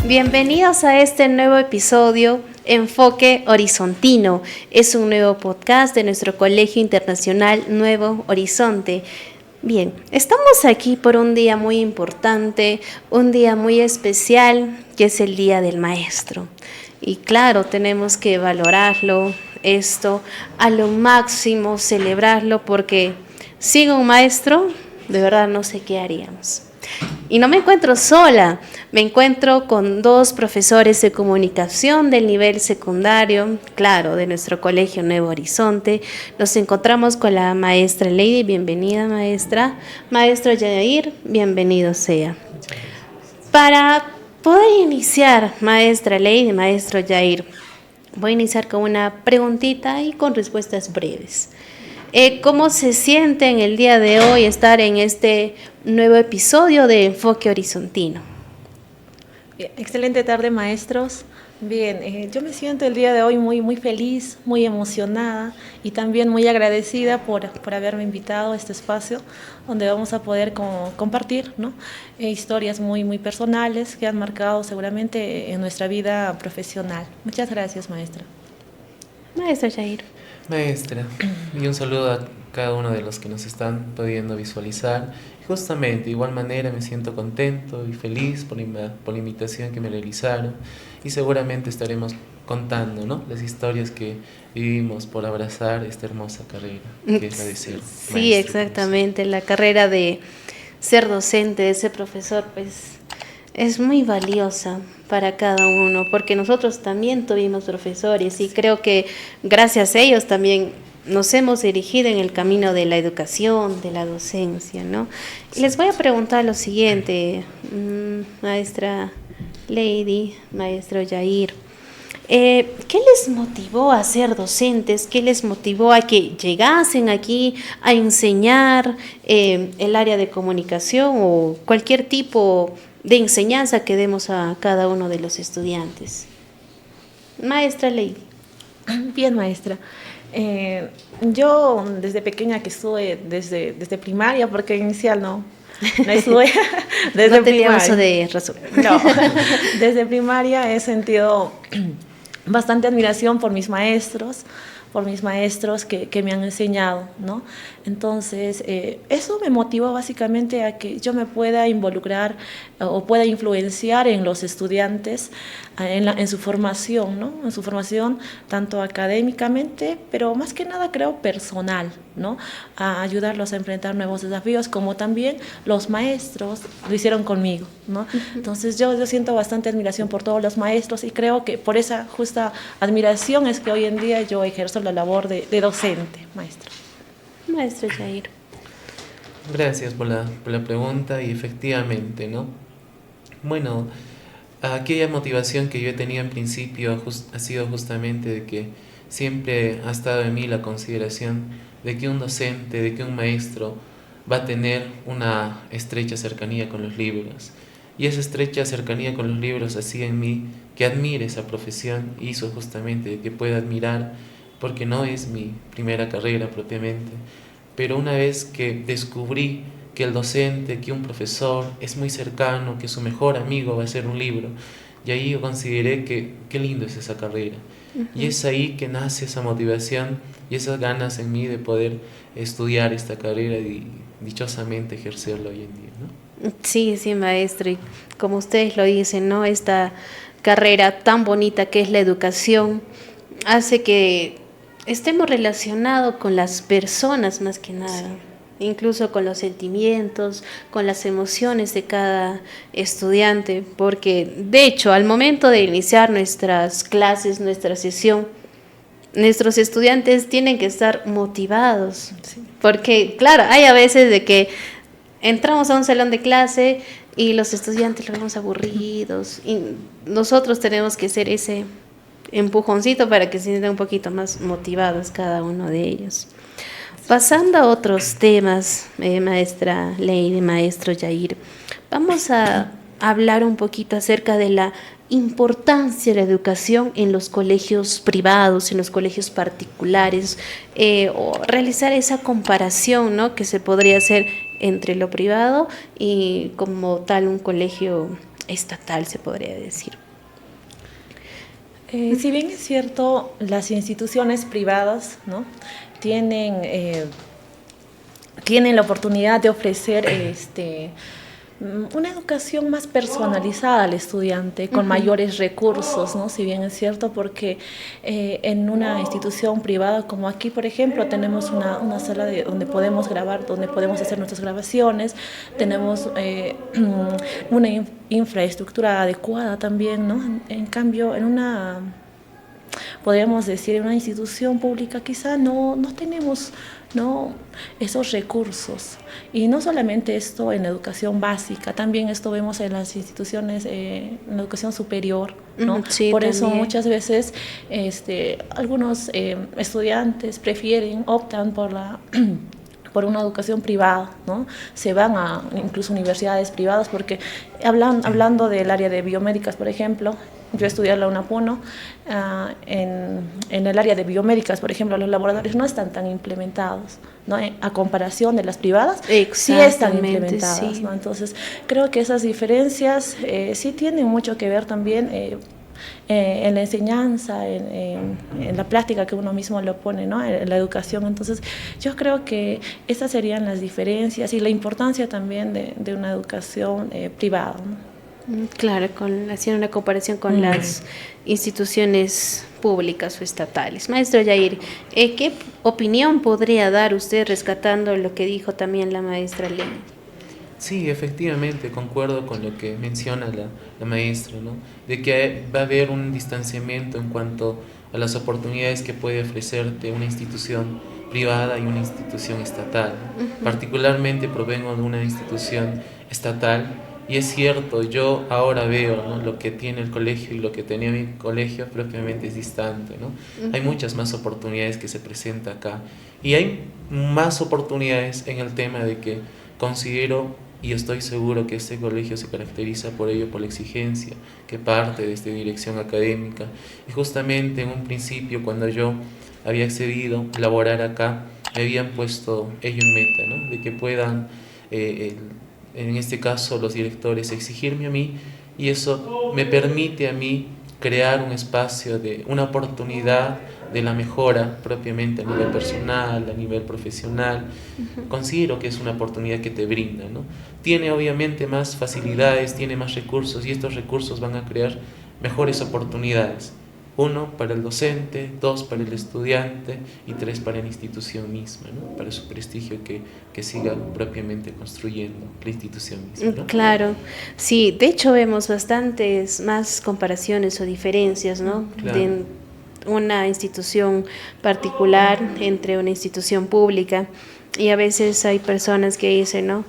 Bienvenidos a este nuevo episodio Enfoque Horizontino. Es un nuevo podcast de nuestro Colegio Internacional Nuevo Horizonte. Bien, estamos aquí por un día muy importante, un día muy especial, que es el Día del Maestro. Y claro, tenemos que valorarlo, esto a lo máximo, celebrarlo, porque sin un maestro, de verdad no sé qué haríamos. Y no me encuentro sola, me encuentro con dos profesores de comunicación del nivel secundario, claro, de nuestro Colegio Nuevo Horizonte. Nos encontramos con la maestra Lady, bienvenida maestra. Maestro Yair, bienvenido sea. Para poder iniciar, maestra Lady, maestro Yair, voy a iniciar con una preguntita y con respuestas breves. ¿Cómo se siente en el día de hoy estar en este nuevo episodio de Enfoque Horizontino? Bien, excelente tarde, maestros. Bien, yo me siento el día de hoy muy feliz, muy emocionada y también muy agradecida por haberme invitado a este espacio donde vamos a poder compartir, ¿no? Historias muy personales que han marcado seguramente en nuestra vida profesional. Muchas gracias, maestra. Maestro Yair. Maestra, y un saludo a cada uno de los que nos están pudiendo visualizar. Justamente, de igual manera me siento contento y feliz por la invitación que me realizaron y seguramente estaremos contando, ¿no?, las historias que vivimos por abrazar esta hermosa carrera que es la de ser maestro. Sí, exactamente, la carrera de ser docente, de ser profesor, pues es muy valiosa para cada uno, porque nosotros también tuvimos profesores y creo que gracias a ellos también nos hemos dirigido en el camino de la educación, de la docencia, ¿no? Y les voy a preguntar lo siguiente, maestra Lady, maestro Yair, ¿qué les motivó a ser docentes? ¿Qué les motivó a que llegasen aquí a enseñar el área de comunicación o cualquier tipo de enseñanza que demos a cada uno de los estudiantes? Maestra Lady. Bien, maestra. Yo desde pequeña que estuve desde primaria, porque inicial no estuve desde no tenía primaria. uso de razón. No, desde primaria he sentido bastante admiración por mis maestros que me han enseñado, ¿no? Entonces, eso me motivó básicamente a que yo me pueda involucrar o pueda influenciar en los estudiantes en su formación, ¿no? En su formación tanto académicamente, pero más que nada creo personal, ¿no? A ayudarlos a enfrentar nuevos desafíos, como también los maestros lo hicieron conmigo, ¿no? Entonces yo siento bastante admiración por todos los maestros y creo que por esa justa admiración es que hoy en día yo ejerzo la labor de docente, maestra. Maestro Yair. Gracias por la pregunta y efectivamente, ¿no? Bueno, aquella motivación que yo he tenido en principio ha sido justamente de que siempre ha estado en mí la consideración de que un docente, de que un maestro va a tener una estrecha cercanía con los libros. Y esa estrecha cercanía con los libros hacía en mí que admire esa profesión, hizo justamente que pueda admirar, porque no es mi primera carrera propiamente, pero una vez que descubrí que el docente, que un profesor es muy cercano, que su mejor amigo va a ser un libro, y ahí yo consideré que qué lindo es esa carrera. Y es ahí que nace esa motivación y esas ganas en mí de poder estudiar esta carrera y dichosamente ejercerla hoy en día, ¿no? Sí, maestro, y como ustedes lo dicen, ¿no? Esta carrera tan bonita que es la educación hace que estemos relacionados con las personas más que nada, incluso con los sentimientos, con las emociones de cada estudiante, porque de hecho al momento de iniciar nuestras clases, nuestra sesión, nuestros estudiantes tienen que estar motivados, porque claro, hay a veces de que entramos a un salón de clase y los estudiantes los vemos aburridos y nosotros tenemos que ser ese empujoncito para que se sientan un poquito más motivados cada uno de ellos. Pasando a otros temas, maestra Lady, maestro Yair, vamos a hablar un poquito acerca de la importancia de la educación en los colegios privados, en los colegios particulares, o realizar esa comparación, ¿no?, que se podría hacer entre lo privado y como tal un colegio estatal, se podría decir. Si bien es cierto, las instituciones privadas, ¿no?, tienen la oportunidad de ofrecer una educación más personalizada al estudiante, con mayores recursos, ¿no? Si bien es cierto, porque en una institución privada como aquí, por ejemplo, tenemos una sala donde podemos grabar, donde podemos hacer nuestras grabaciones, tenemos una infraestructura adecuada también, ¿no? En cambio, podríamos decir, en una institución pública quizá no tenemos, ¿no?, esos recursos. Y no solamente esto en la educación básica, también esto vemos en las instituciones, en la educación superior, ¿no? Sí, por eso también. muchas veces algunos estudiantes optan por una educación privada, ¿no? Se van a incluso universidades privadas, porque hablando del área de biomédicas, por ejemplo, yo estudié en la UNAPUNO, en el área de biomédicas, por ejemplo, los laboratorios no están tan implementados, ¿no? A comparación de las privadas, sí están implementadas, sí. ¿no? Entonces, creo que esas diferencias sí tienen mucho que ver también en la enseñanza, en la práctica que uno mismo lo pone, ¿no?, en la educación. Entonces, yo creo que esas serían las diferencias y la importancia también de una educación privada, ¿no? Claro, haciendo una comparación con las instituciones públicas o estatales. Maestro Yair, ¿qué opinión podría dar usted rescatando lo que dijo también la maestra Ley? Sí, efectivamente, concuerdo con lo que menciona la maestra, ¿no? De que va a haber un distanciamiento en cuanto a las oportunidades que puede ofrecerte una institución privada y una institución estatal. Particularmente provengo de una institución estatal y es cierto, yo ahora veo, ¿no?, lo que tiene el colegio y lo que tenía mi colegio propiamente es distante, ¿no? Hay muchas más oportunidades que se presentan acá y hay más oportunidades en el tema de que considero y estoy seguro que este colegio se caracteriza por ello, por la exigencia que parte desde dirección académica. Y justamente en un principio, cuando yo había accedido a laborar acá, me habían puesto ello en meta, ¿no?, de que puedan, en este caso los directores, exigirme a mí, y eso me permite a mí crear un espacio de una oportunidad de la mejora propiamente a nivel personal, a nivel profesional. Considero que es una oportunidad que te brinda, ¿no? Tiene obviamente más facilidades, tiene más recursos y estos recursos van a crear mejores oportunidades. 1 para el docente, 2 para el estudiante y 3 para la institución misma, ¿no?, para su prestigio que siga propiamente construyendo la institución misma, ¿no? Claro, sí, de hecho vemos bastantes más comparaciones o diferencias, ¿no?, Claro. de una institución particular entre una institución pública, y a veces hay personas que dicen, ¿no?,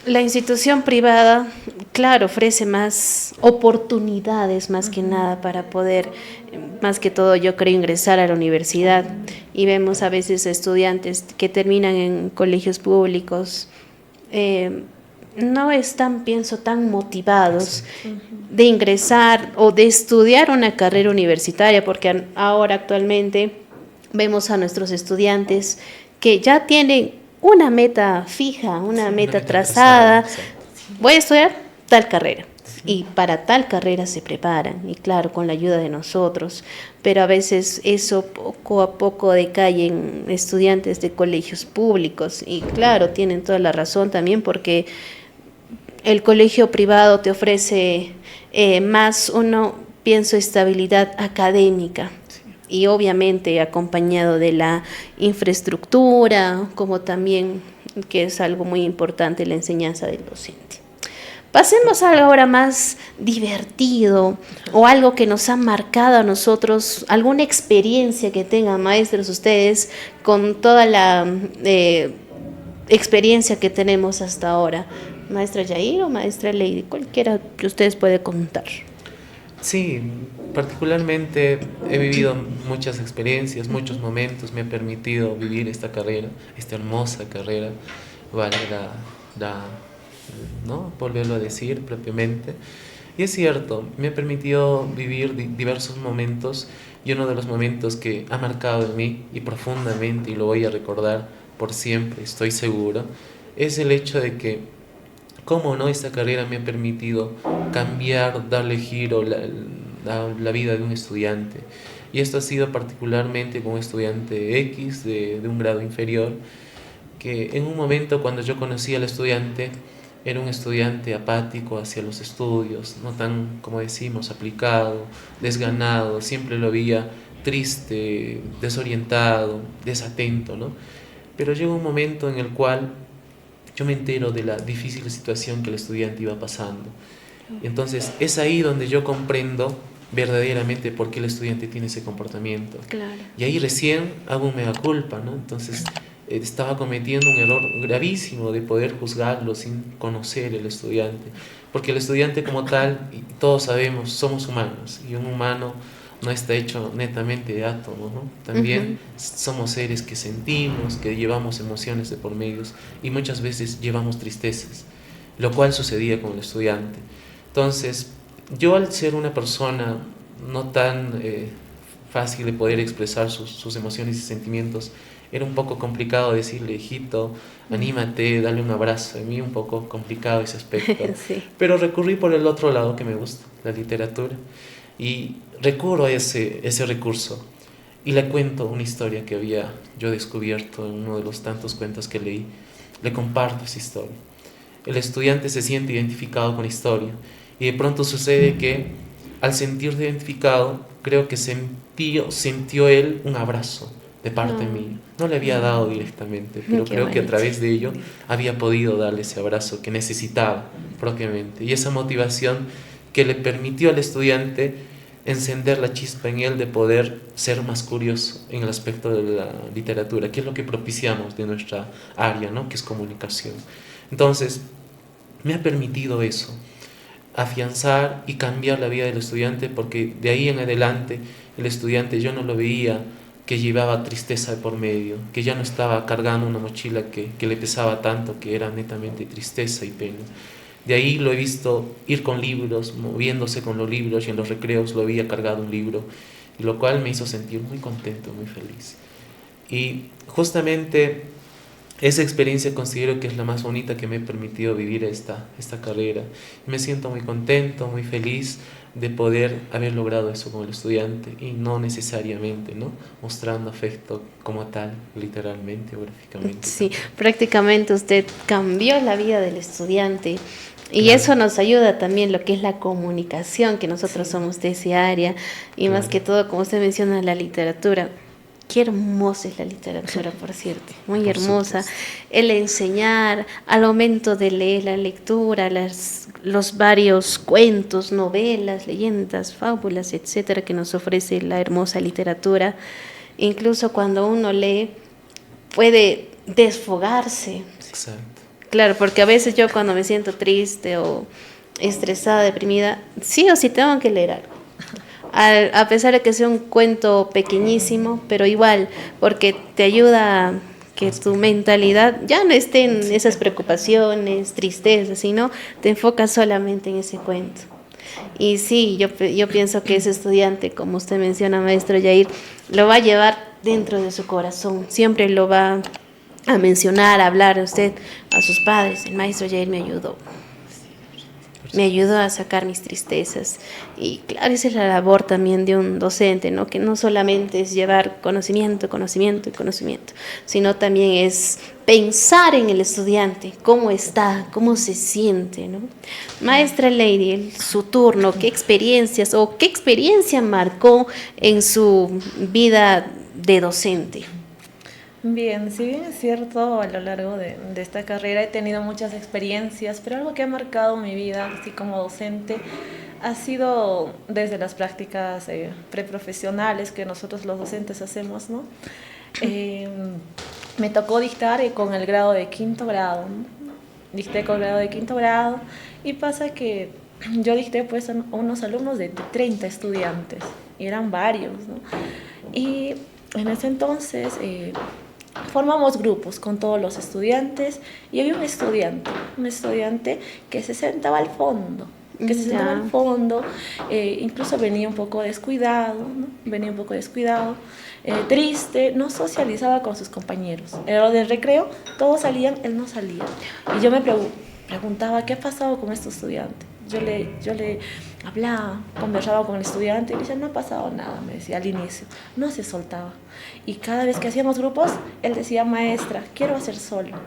la institución privada, claro, ofrece más oportunidades más que nada para poder, más que todo yo creo, ingresar a la universidad, y vemos a veces estudiantes que terminan en colegios públicos, no están, pienso, tan motivados de ingresar o de estudiar una carrera universitaria, porque ahora actualmente vemos a nuestros estudiantes que ya tienen una meta fija, una meta trazada. Voy a estudiar tal carrera. Y para tal carrera se preparan, y claro, con la ayuda de nosotros, pero a veces eso poco a poco decae en estudiantes de colegios públicos, y claro, tienen toda la razón también, porque el colegio privado te ofrece más, pienso, estabilidad académica, y obviamente acompañado de la infraestructura, como también, que es algo muy importante, la enseñanza del docente. Pasemos a algo ahora más divertido, o algo que nos ha marcado a nosotros, alguna experiencia que tengan, maestros, ustedes, con toda la experiencia que tenemos hasta ahora. Maestra Yair o maestra Lady, cualquiera que ustedes pueden contar. Sí, particularmente he vivido muchas experiencias, muchos momentos, me ha permitido vivir esta carrera, esta hermosa carrera, valga ¿no? Volverlo a decir propiamente. Y es cierto, me ha permitido vivir diversos momentos, y uno de los momentos que ha marcado en mí y profundamente, y lo voy a recordar por siempre, estoy seguro, es el hecho de que, cómo no, esta carrera me ha permitido cambiar, darle giro la vida de un estudiante. Y esto ha sido particularmente con un estudiante X de un grado inferior, que en un momento cuando yo conocí al estudiante, era un estudiante apático hacia los estudios, no tan, como decimos, aplicado, desganado, siempre lo veía triste, desorientado, desatento, ¿no? Pero llegó un momento en el cual yo me entero de la difícil situación que el estudiante iba pasando. Y entonces es ahí donde yo comprendo verdaderamente por qué el estudiante tiene ese comportamiento. Claro. Y ahí recién hago un mea culpa, ¿no? Entonces estaba cometiendo un error gravísimo de poder juzgarlo sin conocer el estudiante. Porque el estudiante como tal, y todos sabemos, somos humanos, y un humano no está hecho netamente de átomos, ¿no? También somos seres que sentimos, que llevamos emociones de por medios, y muchas veces llevamos tristezas, lo cual sucedía con el estudiante. Entonces, yo, al ser una persona no tan fácil de poder expresar sus emociones y sentimientos, era un poco complicado decirle, hijito, anímate, dale un abrazo. A mí un poco complicado ese aspecto. Sí. Pero recurrí por el otro lado que me gusta, la literatura. Y recurro a ese recurso y le cuento una historia que había yo descubierto en uno de los tantos cuentos que leí. Le comparto esa historia. El estudiante se siente identificado con la historia, y de pronto sucede que, al sentirse identificado, creo que sintió él un abrazo de parte mía. No le había dado directamente, pero Qué creo que a bonito. través de ello había podido darle ese abrazo que necesitaba propiamente. Y esa motivación que le permitió al estudiante encender la chispa en él de poder ser más curioso en el aspecto de la literatura, que es lo que propiciamos de nuestra área, ¿no? Que es comunicación. Entonces, me ha permitido eso, afianzar y cambiar la vida del estudiante, porque de ahí en adelante el estudiante yo no lo veía que llevaba tristeza de por medio, que ya no estaba cargando una mochila que le pesaba tanto, que era netamente tristeza y pena. De ahí lo he visto ir con libros, moviéndose con los libros, y en los recreos lo había cargado un libro, y lo cual me hizo sentir muy contento, muy feliz. Y justamente esa experiencia considero que es la más bonita que me ha permitido vivir esta carrera. Me siento muy contento, muy feliz de poder haber logrado eso con el estudiante, y no necesariamente, ¿no?, mostrando afecto como tal, literalmente o gráficamente. Sí, prácticamente usted cambió la vida del estudiante. Y Claro. eso nos ayuda también lo que es la comunicación, que nosotros somos de ese área, y más Claro. que todo, como usted menciona, la literatura. Qué hermosa es la literatura, por cierto, muy Por hermosa. supuesto. El enseñar, al momento de leer la lectura, los varios cuentos, novelas, leyendas, fábulas, etcétera, que nos ofrece la hermosa literatura. Incluso cuando uno lee, puede desfogarse. Exacto. Claro, porque a veces yo, cuando me siento triste o estresada, deprimida, sí o sí tengo que leer algo. A pesar de que sea un cuento pequeñísimo, pero igual, porque te ayuda a que tu mentalidad ya no esté en esas preocupaciones, tristezas, sino te enfocas solamente en ese cuento. Y sí, yo pienso que ese estudiante, como usted menciona, maestro Yair, lo va a llevar dentro de su corazón, siempre lo va a mencionar, a hablar a usted, a sus padres. El maestro Yair me ayudó a sacar mis tristezas. Y claro, esa es la labor también de un docente, ¿no? Que no solamente es llevar conocimiento, conocimiento y conocimiento, sino también es pensar en el estudiante, cómo está, cómo se siente, ¿no? Maestra Lady, su turno, ¿qué experiencias o qué experiencia marcó en su vida de docente? Bien, si bien es cierto, a lo largo de esta carrera he tenido muchas experiencias, pero algo que ha marcado mi vida, así como docente, ha sido desde las prácticas preprofesionales que nosotros los docentes hacemos, ¿no? Me tocó dictar con el grado de quinto grado, ¿no? Dicté con el grado de quinto grado, y pasa que yo dicté pues a unos alumnos de 30 estudiantes, y eran varios, ¿no? Y en ese entonces formamos grupos con todos los estudiantes y había un estudiante que se sentaba al fondo, incluso venía un poco descuidado, ¿no? Triste, no socializaba con sus compañeros. En la hora del recreo, todos salían, él no salía. Y yo me preguntaba, ¿qué ha pasado con este estudiante? Yo le hablaba, conversaba con el estudiante y me decía, no ha pasado nada, me decía al inicio, no se soltaba. Y cada vez que hacíamos grupos, él decía, maestra, quiero hacer solo.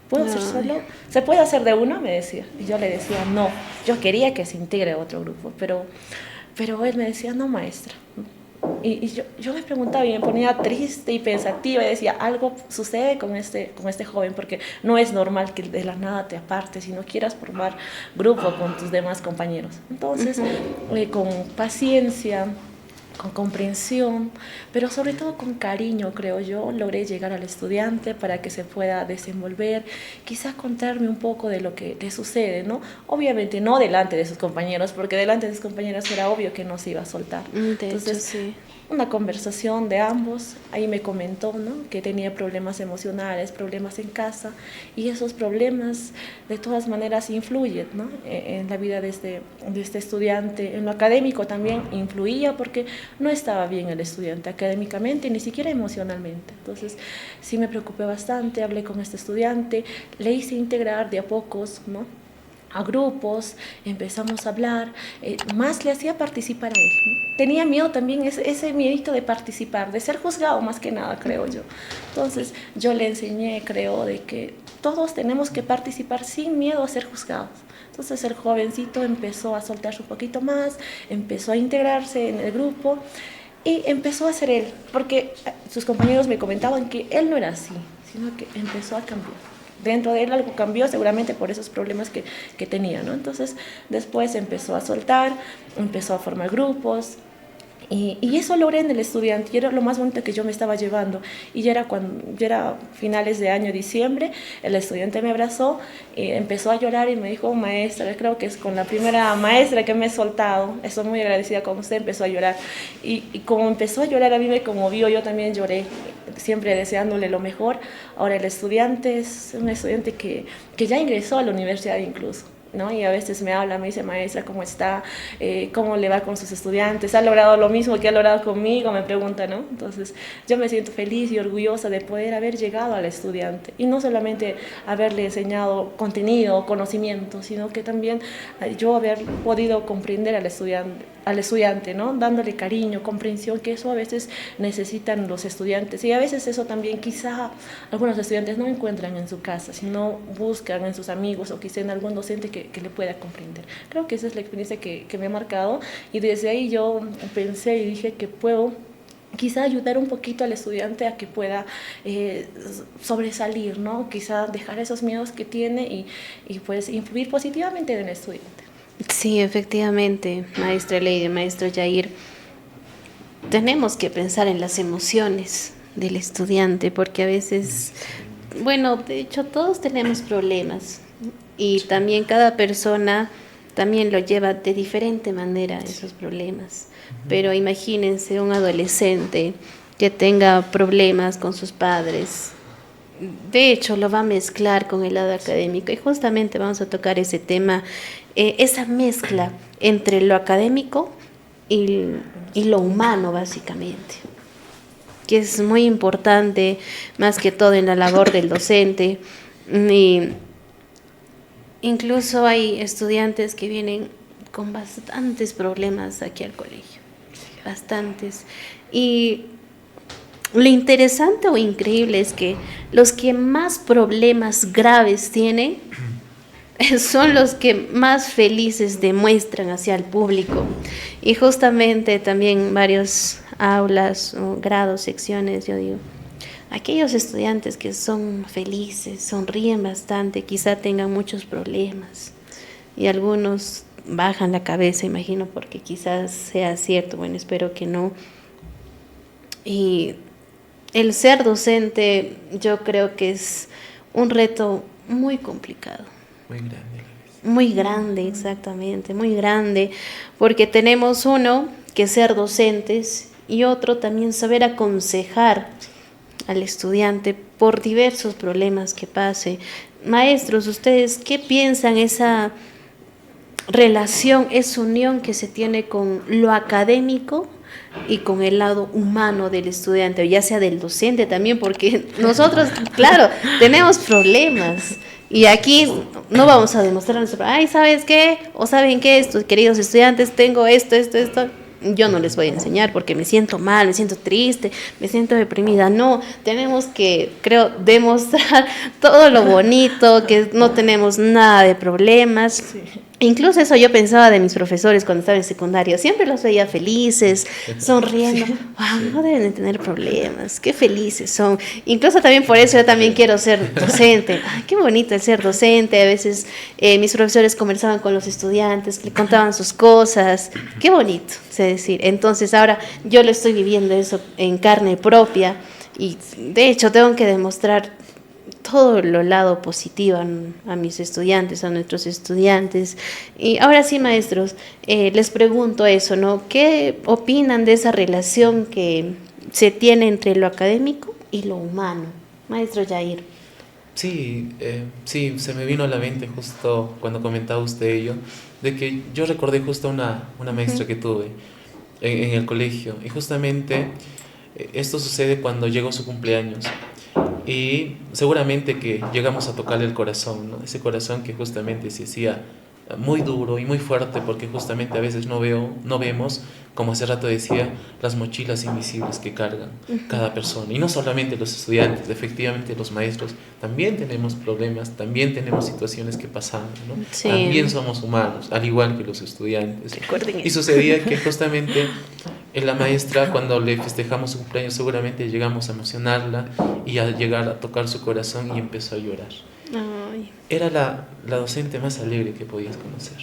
¿Puedo hacer solo? ¿Se puede hacer de uno? Me decía. Y yo le decía, no, yo quería que se integre a otro grupo, pero él me decía, no, maestra. Y yo me preguntaba y me ponía triste y pensativa y decía, algo sucede con este joven, porque no es normal que de la nada te apartes y no quieras formar grupo con tus demás compañeros. Entonces, con paciencia, con comprensión, pero sobre todo con cariño, creo yo, logré llegar al estudiante para que se pueda desenvolver, quizás contarme un poco de lo que le sucede, ¿no? Obviamente no delante de sus compañeros, porque delante de sus compañeros era obvio que no se iba a soltar. Entonces, sí, una conversación de ambos, ahí me comentó, ¿no?, que tenía problemas emocionales, problemas en casa, y esos problemas de todas maneras influyen, ¿no?, en la vida de este estudiante. En lo académico también influía porque no estaba bien el estudiante académicamente, ni siquiera emocionalmente. Entonces sí me preocupé bastante, hablé con este estudiante, le hice integrar de a pocos, ¿no?, a grupos, empezamos a hablar, más le hacía participar a él, ¿no? Tenía miedo también, ese miedito de participar, de ser juzgado más que nada, creo yo. Entonces yo le enseñé, creo, de que todos tenemos que participar sin miedo a ser juzgados. Entonces el jovencito empezó a soltarse un poquito más, empezó a integrarse en el grupo y empezó a ser él, porque sus compañeros me comentaban que él no era así, sino que empezó a cambiar. Dentro de él algo cambió, seguramente por esos problemas que tenía, ¿no? Entonces después empezó a soltar, empezó a formar grupos, y eso logré en el estudiante, y era lo más bonito que yo me estaba llevando. Y ya era finales de año, diciembre, el estudiante me abrazó, empezó a llorar y me dijo, maestra, creo que es con la primera maestra que me he soltado, estoy muy agradecida con usted, empezó a llorar. Y como empezó a llorar, a mí me conmovió, yo también lloré, siempre deseándole lo mejor. Ahora el estudiante es un estudiante que ya ingresó a la universidad incluso, ¿no? Y a veces me habla, me dice, maestra, ¿cómo está? ¿Cómo le va con sus estudiantes? ¿Ha logrado lo mismo que ha logrado conmigo? Me pregunta, ¿no? Entonces yo me siento feliz y orgullosa de poder haber llegado al estudiante y no solamente haberle enseñado contenido o conocimiento, sino que también yo haber podido comprender al estudiante, ¿no?, dándole cariño, comprensión, que eso a veces necesitan los estudiantes, y a veces eso también quizá algunos estudiantes no encuentran en su casa, sino buscan en sus amigos o quizá en algún docente que le pueda comprender. Creo que esa es la experiencia que me ha marcado, y desde ahí yo pensé y dije que puedo quizá ayudar un poquito al estudiante a que pueda sobresalir, ¿no?, quizá dejar esos miedos que tiene y pues influir positivamente en el estudiante. Sí, efectivamente, maestra Lady, maestro Jair, tenemos que pensar en las emociones del estudiante, porque a veces, bueno, de hecho todos tenemos problemas y también cada persona también lo lleva de diferente manera esos problemas. Pero imagínense un adolescente que tenga problemas con sus padres. De hecho, lo va a mezclar con el lado académico, y justamente vamos a tocar ese tema, esa mezcla entre lo académico y lo humano, básicamente, que es muy importante, más que todo en la labor del docente. Y incluso hay estudiantes que vienen con bastantes problemas aquí al colegio, bastantes. Y lo interesante o increíble es que los que más problemas graves tienen son los que más felices demuestran hacia el público. Y justamente también varios aulas, grados, secciones, yo digo, aquellos estudiantes que son felices, sonríen bastante, quizá tengan muchos problemas y algunos bajan la cabeza, imagino, porque quizás sea cierto, bueno, espero que no. Y el ser docente yo creo que es un reto muy complicado. Muy grande. Muy grande, exactamente, muy grande, porque tenemos uno que ser docentes y otro también saber aconsejar al estudiante por diversos problemas que pase. Maestros, ¿ustedes qué piensan esa relación, esa unión que se tiene con lo académico y con el lado humano del estudiante, o ya sea del docente también, porque nosotros, claro, tenemos problemas y aquí no vamos a demostrar nuestro, ay, ¿sabes qué? O ¿saben qué? Estos queridos estudiantes, tengo esto. Yo no les voy a enseñar porque me siento mal, me siento triste, me siento deprimida. No, tenemos que, creo, demostrar todo lo bonito, que no tenemos nada de problemas. Sí. Incluso eso yo pensaba de mis profesores cuando estaba en secundaria. Siempre los veía felices, sonriendo. Sí. Wow, no deben de tener problemas, qué felices son. Incluso también por eso yo también quiero ser docente. Ay, qué bonito el ser docente. A veces mis profesores conversaban con los estudiantes, le contaban sus cosas. Qué bonito, sé decir. Entonces ahora yo lo estoy viviendo eso en carne propia y de hecho tengo que demostrar todo lo lado positivo a mis estudiantes, a nuestros estudiantes. Y ahora sí, maestros, les pregunto eso, ¿no? ¿Qué opinan de esa relación que se tiene entre lo académico y lo humano? Maestro Yair. Sí, sí, se me vino a la mente justo cuando comentaba usted ello, de que yo recordé justo una maestra que tuve en el colegio, y justamente esto sucede cuando llegó su cumpleaños. Y seguramente que llegamos a tocarle el corazón, ¿no? Ese corazón que justamente se hacía muy duro y muy fuerte, porque justamente a veces no vemos, como hace rato decía, las mochilas invisibles que cargan cada persona. Y no solamente los estudiantes, efectivamente los maestros también tenemos problemas, también tenemos situaciones que pasan, ¿no? Sí. También somos humanos, al igual que los estudiantes. Recuerden Y eso. sucedía que justamente la maestra, cuando le festejamos su cumpleaños, seguramente llegamos a emocionarla y a llegar a tocar su corazón, y empezó a llorar. Ay. Era la docente más alegre que podías conocer.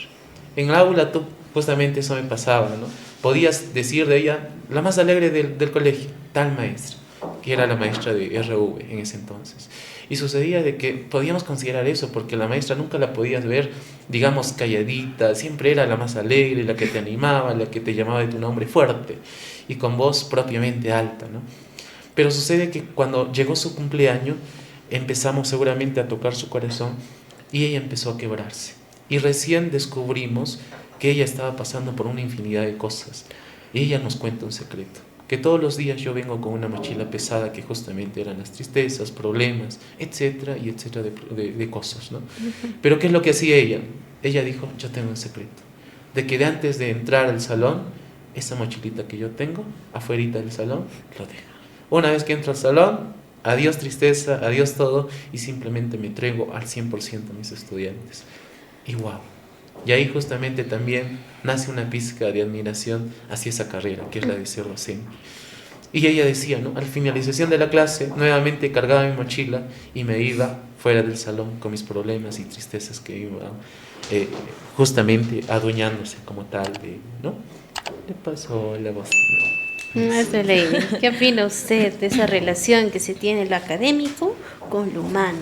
En el aula tú, justamente eso me pasaba, ¿no? Podías decir de ella, la más alegre del colegio, tal maestra, que era la maestra de RV en ese entonces. Y sucedía de que podíamos considerar eso, porque la maestra nunca la podías ver, digamos, calladita, siempre era la más alegre, la que te animaba, la que te llamaba de tu nombre fuerte y con voz propiamente alta, ¿no? Pero sucede que cuando llegó su cumpleaños, empezamos seguramente a tocar su corazón y ella empezó a quebrarse. Y recién descubrimos que ella estaba pasando por una infinidad de cosas. Y ella nos cuenta un secreto, que todos los días yo vengo con una mochila pesada que justamente eran las tristezas, problemas, etcétera, y etcétera de cosas, ¿no? Pero ¿qué es lo que hacía ella? Ella dijo, yo tengo un secreto, de que antes de entrar al salón, esa mochilita que yo tengo, afuerita del salón, lo dejo. Una vez que entro al salón, adiós tristeza, adiós todo, y simplemente me entrego al 100% a mis estudiantes. Y wow. Y ahí justamente también nace una pizca de admiración hacia esa carrera, que es la de ser docente. Y ella decía, ¿no? Al finalización de la clase, nuevamente cargaba mi mochila y me iba fuera del salón con mis problemas y tristezas que iban justamente adueñándose como tal de, ¿no? Le pasó la voz. Maestra Lady, ¿qué opina usted de esa relación que se tiene lo académico con lo humano?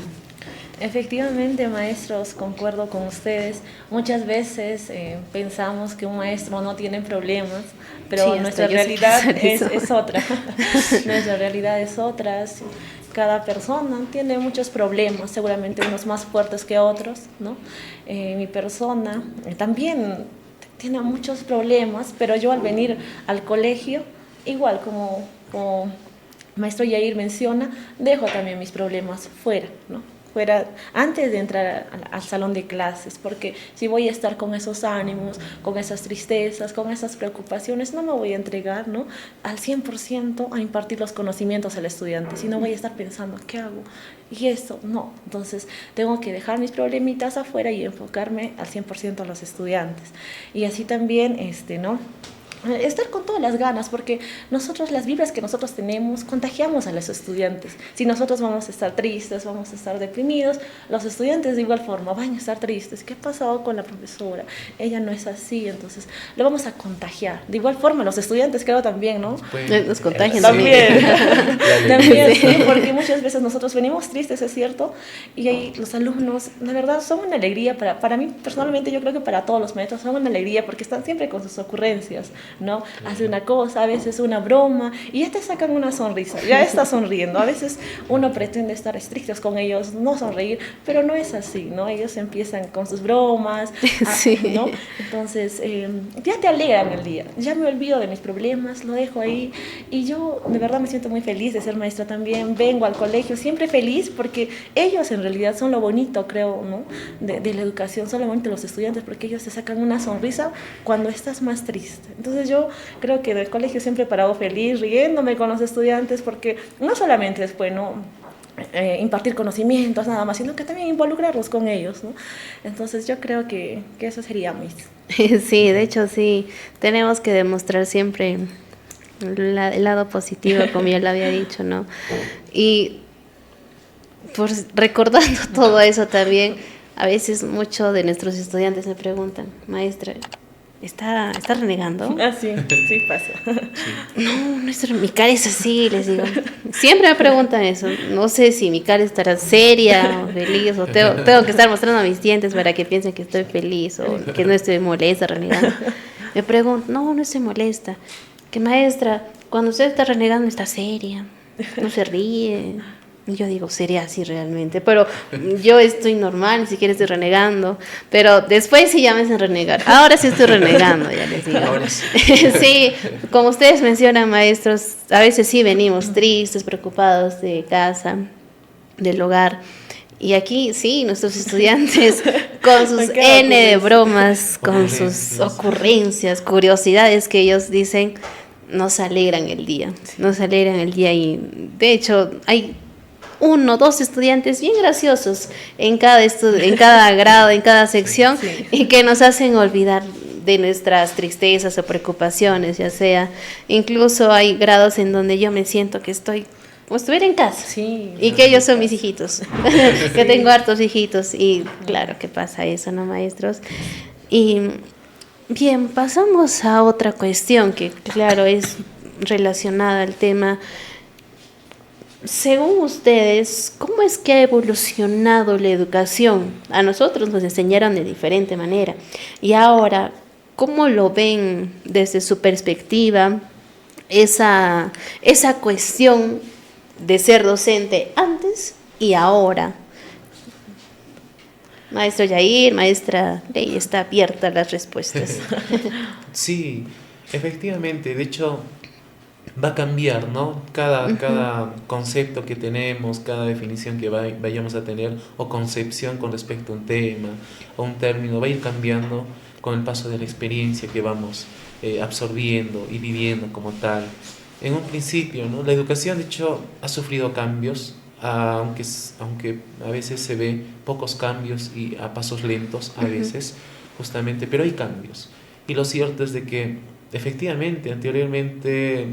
Efectivamente, maestros, concuerdo con ustedes. Muchas veces pensamos que un maestro no tiene problemas, pero Sí, nuestra hasta yo sé realidad pensar eso. es otra. Nuestra realidad es otra. Sí. Cada persona tiene muchos problemas, seguramente unos más fuertes que otros, ¿no? Mi persona también tiene muchos problemas, pero yo al venir al colegio, igual como maestro Yair menciona, dejo también mis problemas fuera, ¿no? Fuera, antes de entrar al salón de clases, porque si voy a estar con esos ánimos, con esas tristezas, con esas preocupaciones, no me voy a entregar, ¿no? Al 100% a impartir los conocimientos al estudiante, sino voy a estar pensando, ¿qué hago? Y esto, no. Entonces, tengo que dejar mis problemitas afuera y enfocarme al 100% a los estudiantes. Y así también, ¿no? Estar con todas las ganas, porque nosotros, las vibras que nosotros tenemos, contagiamos a los estudiantes. Si nosotros vamos a estar tristes, vamos a estar deprimidos, los estudiantes de igual forma van a estar tristes. ¿Qué ha pasado con la profesora? Ella no es así, entonces lo vamos a contagiar. De igual forma, los estudiantes creo también, ¿no? Nos contagian También, Sí. también, sí, porque muchas veces nosotros venimos tristes, es cierto, y ahí los alumnos, la verdad, son una alegría para mí, personalmente yo creo que para todos los maestros son una alegría, porque están siempre con sus ocurrencias. ¿no? Hace una cosa, a veces una broma, y ya te sacan una sonrisa, ya está sonriendo. A veces uno pretende estar estrictos con ellos, no sonreír, pero no es así, ¿no? Ellos empiezan con sus bromas, Sí. ¿no? Entonces, ya te alegran el día, ya me olvido de mis problemas, lo dejo ahí, y yo de verdad me siento muy feliz de ser maestra también. Vengo al colegio siempre feliz porque ellos en realidad son lo bonito, creo, ¿no? de la educación, son lo bonito los estudiantes, porque ellos te sacan una sonrisa cuando estás más triste. Entonces yo creo que del colegio siempre he parado feliz, riéndome con los estudiantes, porque no solamente es bueno impartir conocimientos nada más, sino que también involucrarlos con ellos, ¿no? Entonces yo creo que eso sería mis... Sí, de hecho sí, tenemos que demostrar siempre el lado positivo, como ya lo había dicho, ¿no? Y pues, recordando todo eso también, a veces muchos de nuestros estudiantes me preguntan, maestra, ¿está renegando? Ah, sí, sí pasa. No, maestra, mi cara es así, les digo. Siempre me preguntan eso. No sé si mi cara estará seria o feliz, o tengo que estar mostrando mis dientes para que piensen que estoy feliz o que no estoy molesta, renegando. Me pregunto, no estoy molesta. Que maestra, cuando usted está renegando está seria, no se ríe. Y yo digo, sería así realmente, pero yo estoy normal, ni siquiera estoy renegando, pero después sí ya me hacen renegar. Ahora sí estoy renegando, ya les digo. Ahora sí. Sí, como ustedes mencionan, maestros, a veces sí venimos tristes, preocupados de casa, del hogar. Y aquí sí, nuestros estudiantes con sus N de bromas, con sus ocurrencias, curiosidades que ellos dicen, nos alegran el día, nos alegran el día. Y de hecho hay 1, 2 estudiantes bien graciosos en cada grado, en cada sección, Sí. y que nos hacen olvidar de nuestras tristezas o preocupaciones, ya sea, incluso hay grados en donde yo me siento que estoy como si estuviera en casa, Sí. y que ellos son mis hijitos, que tengo hartos hijitos, y claro que pasa eso, ¿no, maestros? Y bien, pasamos a otra cuestión que claro es relacionada al tema. Según ustedes, ¿cómo es que ha evolucionado la educación? A nosotros nos enseñaron de diferente manera. Y ahora, ¿cómo lo ven desde su perspectiva esa cuestión de ser docente antes y ahora? Maestro Yair, maestra Ley, está abierta a las respuestas. Sí, efectivamente, de hecho va a cambiar, ¿no? Cada concepto que tenemos, cada definición que vayamos a tener o concepción con respecto a un tema o un término va a ir cambiando con el paso de la experiencia que vamos absorbiendo y viviendo como tal. En un principio, ¿no? La educación, de hecho, ha sufrido cambios, aunque a veces se ve pocos cambios y a pasos lentos a veces, justamente, pero hay cambios. Y lo cierto es de que efectivamente, anteriormente,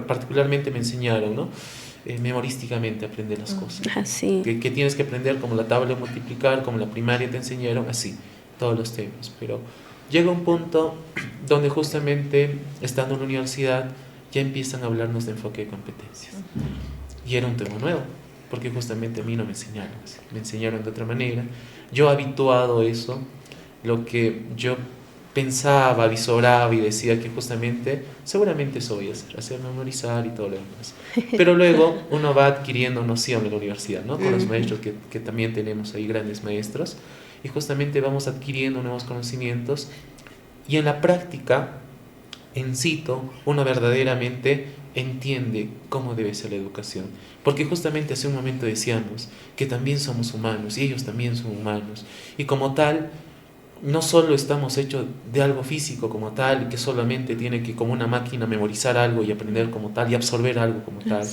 particularmente me enseñaron, ¿no? Memorísticamente aprender las cosas. Así. Que tienes que aprender como la tabla de multiplicar, como la primaria te enseñaron, así, todos los temas. Pero llega un punto donde justamente, estando en la universidad, ya empiezan a hablarnos de enfoque de competencias. Y era un tema nuevo, porque justamente a mí no me enseñaron así, me enseñaron de otra manera. Yo habituado a eso, lo que yo pensaba, visoraba y decía que justamente, seguramente eso voy a hacer memorizar y todo lo demás. Pero luego uno va adquiriendo noción en la universidad, ¿no? Con los maestros que también tenemos ahí, grandes maestros, y justamente vamos adquiriendo nuevos conocimientos y en la práctica, en situ, uno verdaderamente entiende cómo debe ser la educación. Porque justamente hace un momento decíamos que también somos humanos y ellos también son humanos. Y como tal, no solo estamos hechos de algo físico como tal, que solamente tiene que como una máquina memorizar algo y aprender como tal y absorber algo como tal,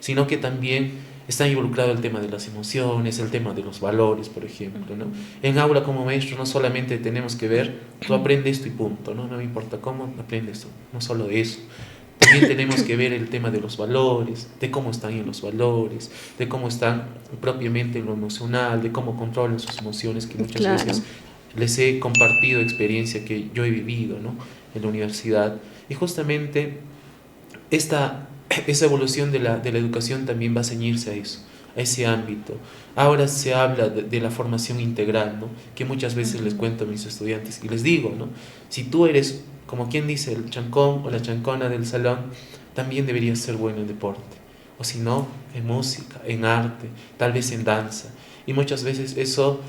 sino que también está involucrado el tema de las emociones, el tema de los valores, por ejemplo, ¿no? En aula como maestro no solamente tenemos que ver, tú aprendes esto y punto, ¿no? No me importa cómo aprendes esto, no solo de eso. También tenemos que ver el tema de los valores, de cómo están en los valores, de cómo están propiamente en lo emocional, de cómo controlan sus emociones, que muchas veces les he compartido experiencia que yo he vivido, ¿no? En la universidad. Y justamente esa evolución de la educación también va a ceñirse a eso, a ese ámbito. Ahora se habla de la formación integral, ¿no? Que muchas veces les cuento a mis estudiantes y les digo, ¿no? Si tú eres, como quien dice, el chancón o la chancona del salón, también deberías ser bueno en deporte, o si no, en música, en arte, tal vez en danza. Y muchas veces eso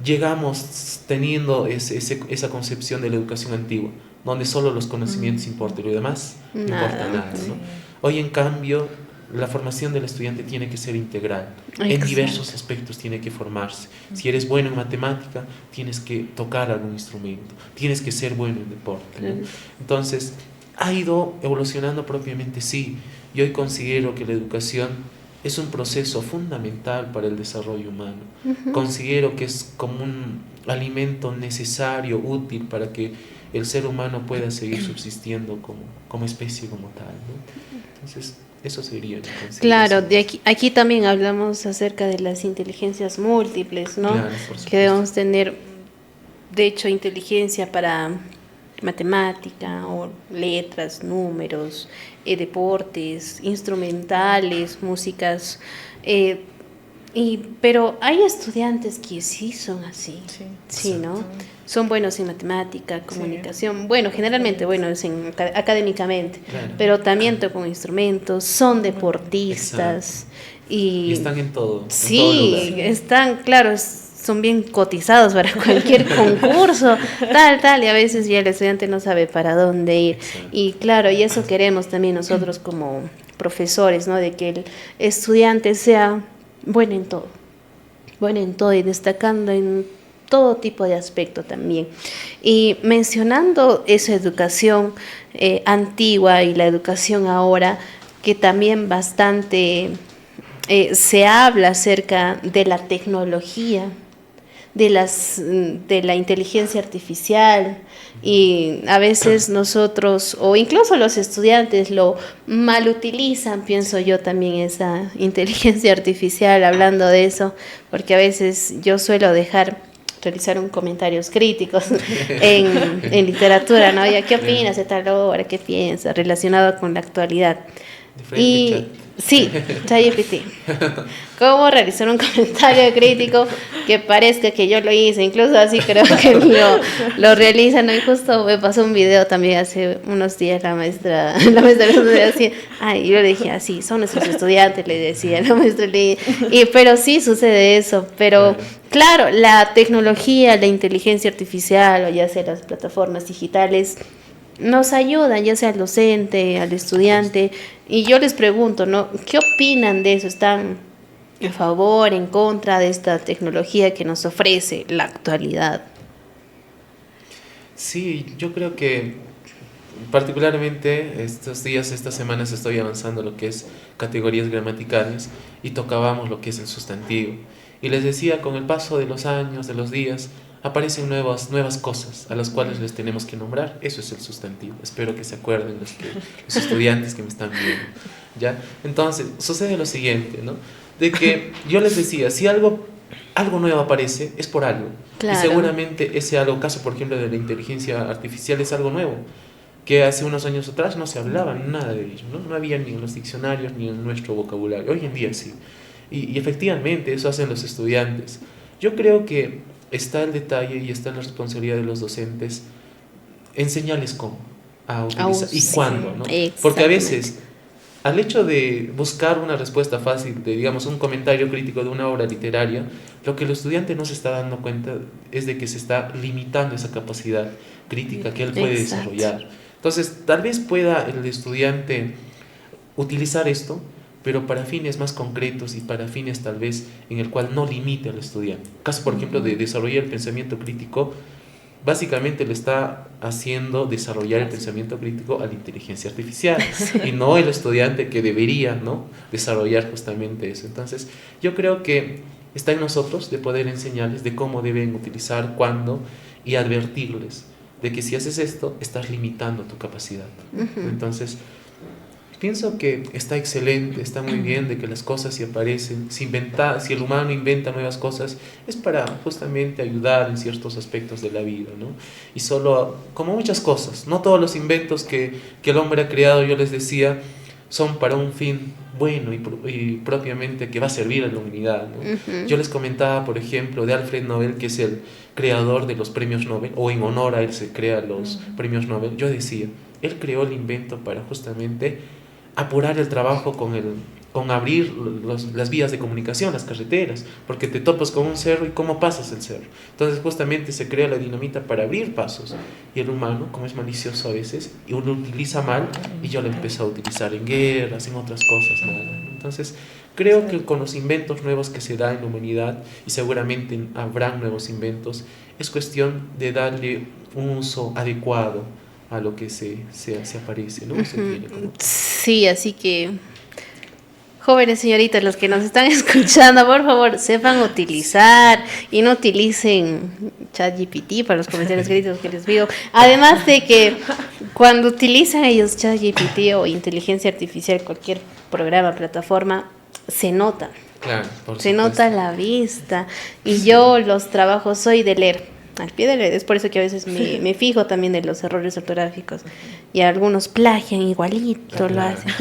llegamos teniendo esa concepción de la educación antigua, donde solo los conocimientos importan y lo demás no importa nada, ¿no? Hoy, en cambio, la formación del estudiante tiene que ser integral. En diversos aspectos tiene que formarse. Si eres bueno en matemática, tienes que tocar algún instrumento, tienes que ser bueno en deporte, ¿no? Entonces, ha ido evolucionando propiamente, sí. Y hoy considero que la educación es un proceso fundamental para el desarrollo humano. Considero que es como un alimento necesario, útil para que el ser humano pueda seguir subsistiendo como especie, como tal, ¿no? Entonces, eso sería mi consideración. Claro, aquí también hablamos acerca de las inteligencias múltiples, ¿no? Claro, por supuesto. Que debemos tener, de hecho, inteligencia para matemática o letras, números, deportes, instrumentales, músicas, pero hay estudiantes que sí son así, sí, ¿no? Son buenos en matemática, comunicación, bueno, generalmente buenos académicamente, Claro. pero también tocan instrumentos, son deportistas Y están en todo. sí, en todo lugar. están, claro, son bien cotizados para cualquier concurso, tal, y a veces ya el estudiante no sabe para dónde ir. Exacto. Y claro, y eso queremos también nosotros como profesores, ¿no? De que el estudiante sea bueno en todo y destacando en todo tipo de aspecto también. Y mencionando esa educación antigua y la educación ahora, que también bastante se habla acerca de la tecnología, de la inteligencia artificial, y a veces nosotros o incluso los estudiantes lo mal utilizan, pienso yo también, esa inteligencia artificial, hablando de eso, porque a veces yo suelo realizar comentarios críticos en literatura, ¿no? ¿Ya qué opinas de tal obra? ¿Qué piensas? Relacionado con la actualidad. Y sí, ChatGPT. ¿Cómo realizar un comentario crítico que parezca que yo lo hice? Incluso así creo que lo realizan, ¿no? Y justo me pasó un video también hace unos días la maestra decía, yo le dije así, son nuestros estudiantes, le decía la maestra, pero sí sucede eso, pero claro, la tecnología, la inteligencia artificial, o ya sea las plataformas digitales, nos ayudan, ya sea al docente, al estudiante, y yo les pregunto, ¿no? ¿Qué opinan de eso? ¿Están a favor, en contra de esta tecnología que nos ofrece la actualidad? Sí, yo creo que particularmente estos días, estas semanas estoy avanzando lo que es categorías gramaticales y tocábamos lo que es el sustantivo. Y les decía, con el paso de los años, de los días, aparecen nuevas cosas a las cuales les tenemos que nombrar. Eso es el sustantivo. Espero que se acuerden los estudiantes que me están viendo, ¿ya? Entonces, sucede lo siguiente, ¿no? De que yo les decía, si algo nuevo aparece, es por algo. Claro. Y seguramente ese algo, caso por ejemplo de la inteligencia artificial, es algo nuevo, que hace unos años atrás no se hablaba nada de ello, ¿no? No había ni en los diccionarios ni en nuestro vocabulario. Hoy en día sí. Y efectivamente eso hacen los estudiantes. Yo creo que está el detalle y está la responsabilidad de los docentes enseñarles cómo a utilizar y cuándo, ¿no? Porque a veces, al hecho de buscar una respuesta fácil de, digamos, un comentario crítico de una obra literaria, lo que el estudiante no se está dando cuenta es de que se está limitando esa capacidad crítica que él puede desarrollar. Entonces, tal vez pueda el estudiante utilizar esto, pero para fines más concretos y para fines tal vez en el cual no limite al estudiante. Caso, por ejemplo, de desarrollar el pensamiento crítico, básicamente le está haciendo desarrollar el pensamiento crítico a la inteligencia artificial y no el estudiante que debería, ¿no?, desarrollar justamente eso. Entonces, yo creo que está en nosotros de poder enseñarles de cómo deben utilizar, cuándo, y advertirles de que si haces esto, estás limitando tu capacidad. Entonces, pienso que está excelente, está muy bien de que las cosas si aparecen, si el humano inventa nuevas cosas, es para justamente ayudar en ciertos aspectos de la vida, ¿no? Y solo, como muchas cosas, no todos los inventos que el hombre ha creado, yo les decía, son para un fin bueno y propiamente que va a servir a la humanidad, ¿no? Yo les comentaba, por ejemplo, de Alfred Nobel, que es el creador de los premios Nobel, o en honor a él se crean los premios Nobel. Yo decía, él creó el invento para justamente apurar el trabajo con abrir las vías de comunicación, las carreteras, porque te topas con un cerro y cómo pasas el cerro. Entonces justamente se crea la dinamita para abrir pasos, y el humano, como es malicioso a veces, y uno utiliza mal, y yo lo empecé a utilizar en guerras, en otras cosas mal. Entonces creo que con los inventos nuevos que se dan en la humanidad, y seguramente habrán nuevos inventos, es cuestión de darle un uso adecuado a lo que se aparece, ¿no? Se tiene como... Sí, así que jóvenes señoritas, los que nos están escuchando, por favor, sepan utilizar y no utilicen ChatGPT para los comentarios escritos que les pido. Además de que cuando utilizan ellos ChatGPT o inteligencia artificial, cualquier programa, plataforma, se nota. Claro, se nota a la vista. Y yo los trabajos soy de leer, al pie de leer. Es por eso que a veces me fijo también de los errores ortográficos. Y algunos plagian igualito, lo hacen.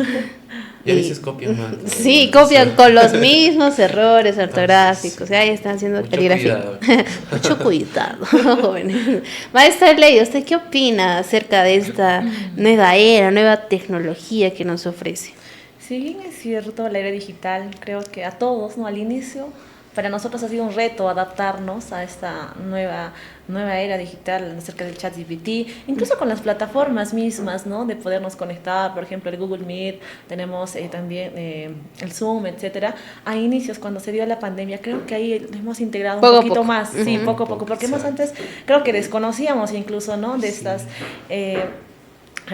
Y a veces copian mal. Sí, copian con los mismos errores ortográficos. Ahí están haciendo caligrafía. Mucho cuidado, jóvenes. Maestra Ley, ¿usted qué opina acerca de esta nueva era, nueva tecnología que nos ofrece? Si bien es cierto, la era digital, creo que a todos, ¿no? Al inicio, para nosotros ha sido un reto adaptarnos a esta nueva era digital acerca del ChatGPT, incluso con las plataformas mismas, ¿no? De podernos conectar, por ejemplo, el Google Meet, tenemos también el Zoom, etcétera. A inicios, cuando se dio la pandemia, creo que ahí hemos integrado un poquito más, sí, poco a poco, porque más antes creo que desconocíamos incluso, ¿no? De estas...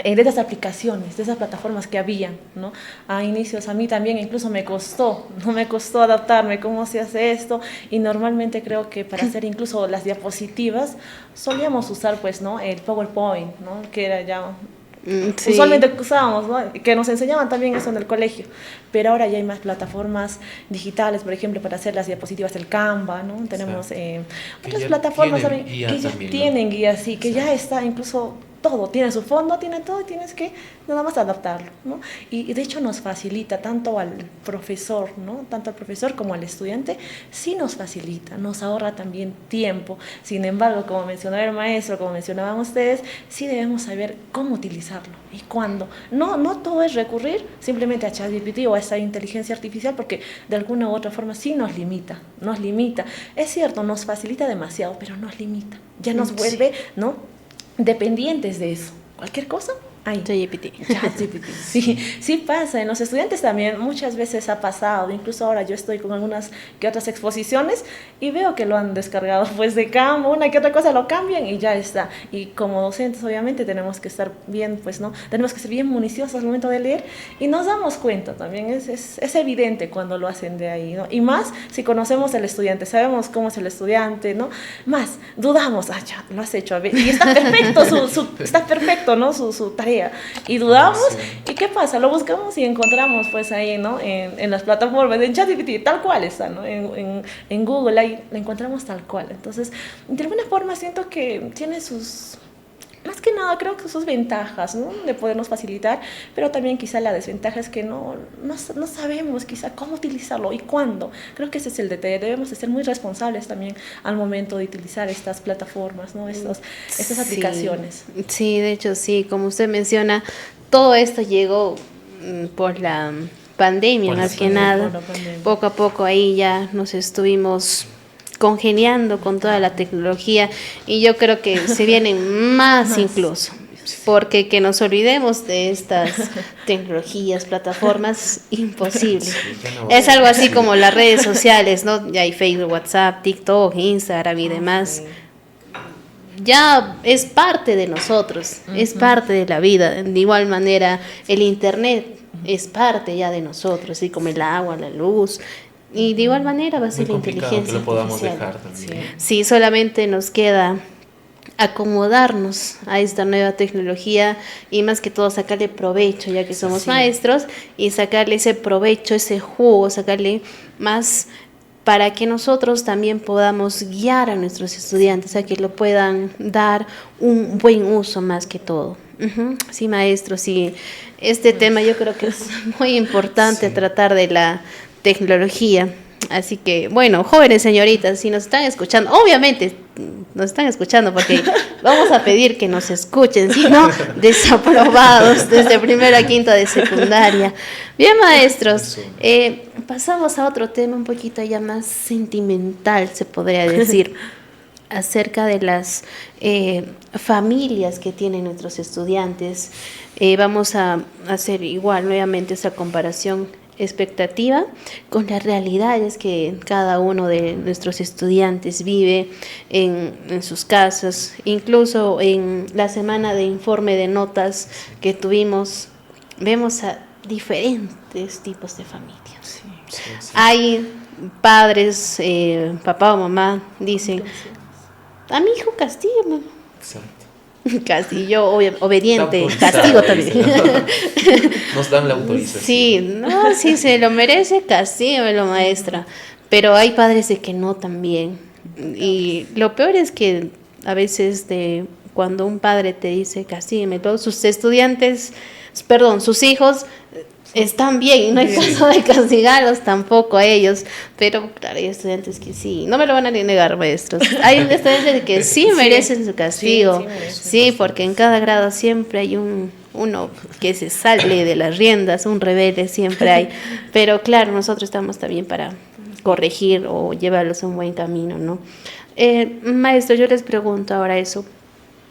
de esas aplicaciones, de esas plataformas que habían, ¿no? A inicios a mí también incluso me costó adaptarme, cómo se hace esto, y normalmente creo que para hacer incluso las diapositivas solíamos usar, pues, ¿no? El PowerPoint, ¿no? Que era ya... Sí. Usualmente usábamos, ¿no? Que nos enseñaban también eso en el colegio, pero ahora ya hay más plataformas digitales, por ejemplo, para hacer las diapositivas, el Canva, ¿no? Tenemos otras plataformas que ya tienen guías, sí, que ya está incluso todo, tiene su fondo, tiene todo, y tienes que nada más adaptarlo, ¿no? Y de hecho nos facilita tanto al profesor, ¿no? Tanto al profesor como al estudiante, sí nos facilita, nos ahorra también tiempo. Sin embargo, como mencionaba el maestro, como mencionaban ustedes, sí debemos saber cómo utilizarlo y cuándo. No todo es recurrir simplemente a ChatGPT o a esta inteligencia artificial, porque de alguna u otra forma sí nos limita. Es cierto, nos facilita demasiado, pero nos limita. Ya nos vuelve, ¿no? Dependientes de eso. Cualquier cosa, ahí. ChatGPT. Sí pasa. En los estudiantes también muchas veces ha pasado. Incluso ahora yo estoy con algunas que otras exposiciones y veo que lo han descargado pues de Canva, una que otra cosa lo cambian y ya está. Y como docentes obviamente tenemos que estar bien, pues, ¿no? Tenemos que ser bien minuciosos al momento de leer y nos damos cuenta también. Es evidente cuando lo hacen de ahí, ¿no? Y más si conocemos al estudiante, sabemos cómo es el estudiante, ¿no? Más dudamos, ya lo has hecho, a ver, y está perfecto, está perfecto, ¿no? Su tarea. Y dudamos, ¿y qué pasa? Lo buscamos y encontramos pues ahí, ¿no? En las plataformas, en ChatGPT, tal cual está, ¿no? En Google, ahí la encontramos tal cual. Entonces, de alguna forma siento que tiene más que nada creo que sus ventajas, ¿no? De podernos facilitar, pero también quizá la desventaja es que no sabemos quizá cómo utilizarlo y cuándo. Creo que ese es el detalle. Debemos de ser muy responsables también al momento de utilizar estas plataformas, ¿no? Estas aplicaciones. Sí, de hecho sí, como usted menciona, todo esto llegó por la pandemia, más que nada. Poco a poco ahí ya nos estuvimos congeniando con toda la tecnología y yo creo que se vienen más incluso, porque que nos olvidemos de estas tecnologías, plataformas, imposible. Es algo así como las redes sociales, ¿no? Ya hay Facebook, WhatsApp, TikTok, Instagram y demás. Ya es parte de nosotros, es parte de la vida. De igual manera, el Internet es parte ya de nosotros, así como el agua, la luz. Y de igual manera va a ser la inteligencia que lo podamos artificial. dejar también. Sí, solamente nos queda acomodarnos a esta nueva tecnología y más que todo sacarle provecho, ya que somos maestros, y sacarle ese provecho, ese jugo, sacarle más para que nosotros también podamos guiar a nuestros estudiantes a que lo puedan dar un buen uso más que todo. Ujú, sí, maestro, sí. Este tema yo creo que es muy importante Sí. tratar de la tecnología. Así que, bueno, jóvenes señoritas, si nos están escuchando, obviamente nos están escuchando porque vamos a pedir que nos escuchen, si no, desaprobados desde primero a quinto de secundaria. Bien, maestros, Eso. pasamos a otro tema un poquito ya más sentimental, se podría decir, acerca de las familias que tienen nuestros estudiantes. Vamos a hacer igual nuevamente esa comparación expectativa con las realidades que cada uno de nuestros estudiantes vive en sus casas. Incluso en la semana de informe de notas que tuvimos, vemos a diferentes tipos de familias. Sí. Sí, sí. Hay padres, papá o mamá, dicen, Entonces, a mi hijo castígame. Exacto. Castillo, Está obediente, autorizado, castigo también. dice, ¿no? Nos dan la autorización. Sí, no, si se lo merece, castíguelo, maestra. Pero hay padres de que no también. Y lo peor es que a veces cuando un padre te dice castígueme, todos sus estudiantes, perdón, sus hijos están bien y no hay Sí. caso de castigarlos tampoco a ellos, pero claro, hay estudiantes que sí, no me lo van a ni negar, maestros. Hay estudiantes que sí merecen su castigo, sí merecen. sí, porque en cada grado siempre hay uno que se sale de las riendas, un rebelde siempre hay, pero claro, nosotros estamos también para corregir o llevarlos a un buen camino, ¿no? Maestro, yo les pregunto ahora eso.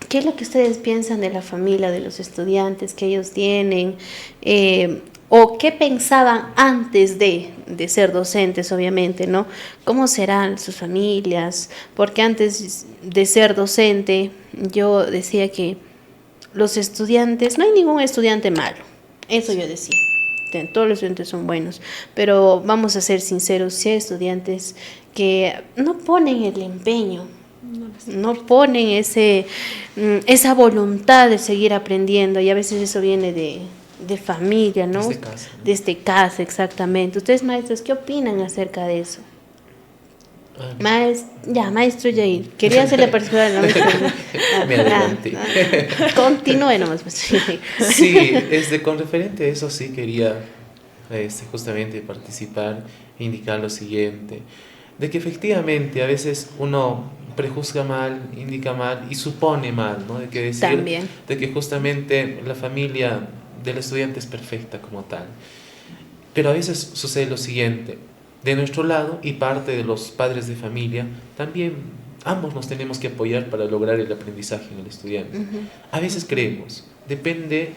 ¿Qué es lo que ustedes piensan de la familia, de los estudiantes que ellos tienen? ¿O qué pensaban antes de ser docentes, obviamente, ¿no? ¿Cómo serán sus familias? Porque antes de ser docente, yo decía que los estudiantes, no hay ningún estudiante malo, eso yo decía. Todos los estudiantes son buenos, pero vamos a ser sinceros, si hay estudiantes que no ponen el empeño, no ponen esa voluntad de seguir aprendiendo y a veces eso viene de familia, ¿no? Desde casa, ¿no? Desde casa, exactamente. Ustedes, maestros, ¿qué opinan acerca de eso? Maestro Jair, quería hacerle participar a la maestra. Me adelanté. Continúe nomás. Pues. Sí, con referente a eso sí quería justamente participar e indicar lo siguiente, de que efectivamente a veces uno prejuzga mal, indica mal y supone mal, ¿no? De que decir También. de que justamente la familia del estudiante es perfecta como tal. Pero a veces sucede lo siguiente, de nuestro lado y parte de los padres de familia, también ambos nos tenemos que apoyar para lograr el aprendizaje en el estudiante. A veces creemos, depende,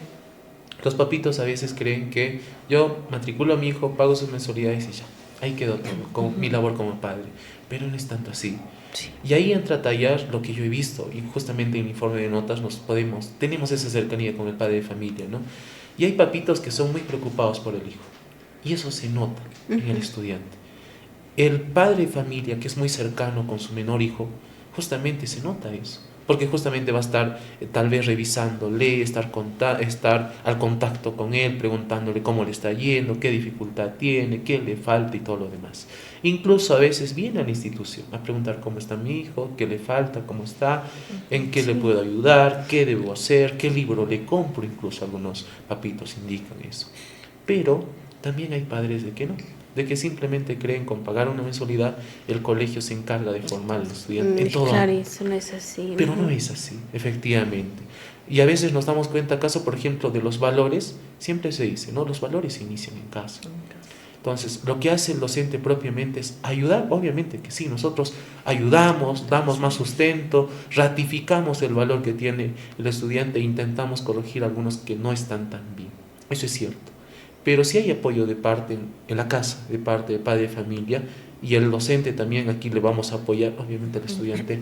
los papitos a veces creen que yo matriculo a mi hijo, pago sus mensualidades y ya, ahí quedó todo, con mi labor como padre, pero no es tanto así. Sí. Y ahí entra a tallar lo que yo he visto, y justamente en el informe de notas tenemos esa cercanía con el padre de familia, ¿no? Y hay papitos que son muy preocupados por el hijo, y eso se nota en el estudiante. El padre de familia que es muy cercano con su menor hijo, justamente se nota eso, porque justamente va a estar tal vez revisándole, estar al contacto con él, preguntándole cómo le está yendo, qué dificultad tiene, qué le falta y todo lo demás. Incluso a veces viene a la institución a preguntar cómo está mi hijo, qué le falta, cómo está, en qué le puedo ayudar, qué debo hacer, qué libro le compro, incluso algunos papitos indican eso. Pero también hay padres de que no, de que simplemente creen con pagar una mensualidad el colegio se encarga de formar al estudiante en todo. Claro, eso no es así. Pero no es así, efectivamente. Y a veces nos damos cuenta, acaso, por ejemplo, de los valores, siempre se dice, ¿no? Los valores se inician en casa. Entonces, lo que hace el docente propiamente es ayudar, obviamente que sí, nosotros ayudamos, damos más sustento, ratificamos el valor que tiene el estudiante e intentamos corregir algunos que no están tan bien. Eso es cierto. Pero si hay apoyo de parte en la casa, de parte de padre de familia, y el docente también aquí le vamos a apoyar, obviamente el estudiante